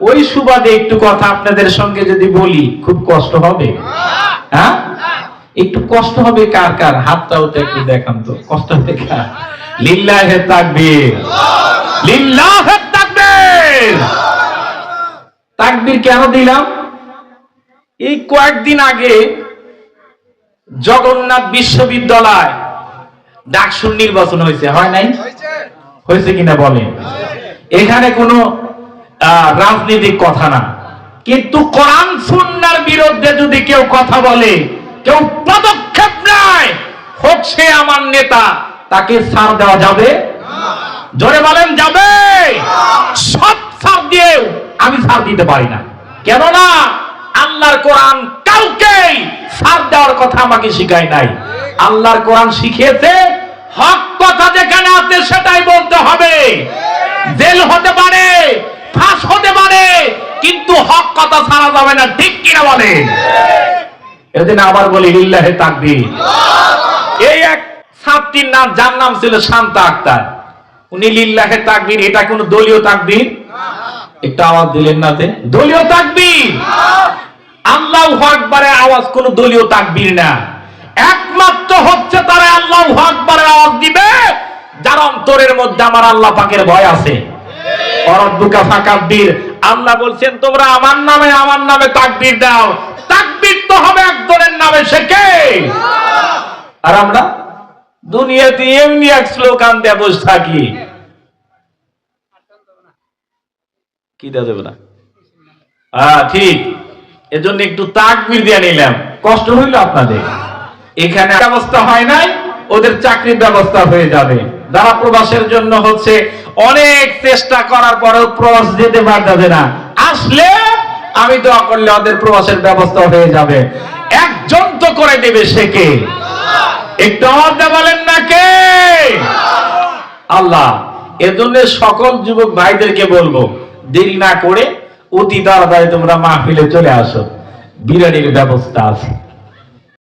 ওই সুবাদে একটু কথা আপনাদের সঙ্গে যদি বলি খুব কষ্ট হবে। হ্যাঁ, একটু কষ্ট হবে। কার কার হাতটাও তো একটু দেখান তো, কষ্ট হবে কার? লিল্লাহে তাকবীর, লিল্লাহে তাকবীর। তাকবীর কেন দিলাম? এই কয়েকদিন আগে জগন্নাথ বিশ্ববিদ্যালয় ডাকসুর নির্বাচন হয়েছে, হয় নাই? হয়েছে কিনা বলেন? এখানে কোনো রাজনৈতিক কথা না, কিন্তু কোরআন সুন্নাহর বিরুদ্ধে যদি কেউ কথা বলে, কেউ পদক্ষেপ নেয়, হোক সে আমার নেতা, তাকে ছাড় দেওয়া যাবে? জোরে বলেন যাবে? সব ছাড় দিয়েও আমি ছাড় দিতে পারি না। কেননা আল্লাহর কোরআন কাউকেই ছাড় দেওয়ার কথা আমাকে শিখায় নাই। আল্লাহর কোরআন শিখিয়েছে হক কথা যেখানে আছে সেটাই বলতে হবে। জেল হতে পারে, ফাঁস হতে পারে, কিন্তু হক কথা ছাড়া যাবে না। ঠিক কিনা বলেন? এদিন আবার বলি লিল্লাহে তাকবীর। এই এক ছাত্রীর নাম, যার নাম ছিল শান্তা আক্তার, উনি লিল্লাহে তাকবীর, এটা কোন দলীয় তাকবীর? একটু আওয়াজ দিলেন না যে? দলীয় তাকবীর। আল্লাহু আকবারের আওয়াজ কোন দলীয় তাকবীর না। একমাত্র হচ্ছে তারা আল্লাহু আকবারের আওয়াজ দিবে যার অন্তরের মধ্যে আমার আল্লাহ পাকের ভয় আছে। অরব্বুকা ফাকাব্বির। আল্লাহ বলছেন তোমরা আমার নামে তাকবীর দাও। তাকবীর তো হবে একজনের নামে, সে কে? আর আমরা দুনিয়াতে এমনি এক স্লোগান দিয়ে বসে থাকি, কি দেব না? ঠিক, এজন্য একটু তাকবীর দিয়ে নিলাম। কষ্ট হইল আপনাদের? এখানে ব্যবস্থা হয় নাই, ওদের চাকরির ব্যবস্থা হয়ে যাবে। যারা প্রবাসের জন্য হচ্ছে অনেক চেষ্টা করার পরেও প্রবাস যেতে পারবে না, আসলে আমি দোয়া করলে ওদের প্রবাসের ব্যবস্থা হয়ে যাবে। একজন তো করে দেবে, সে কে? একটু আওয়াজ দিয়ে বলেন না কে? আল্লাহ। এজন্য সকল যুবক ভাইদেরকে বলবো, দেরি না করে অতি তাড়াতাড়ি তোমরা মাহফিলে চলে আসো। বিরিয়ানির ব্যবস্থা আছে।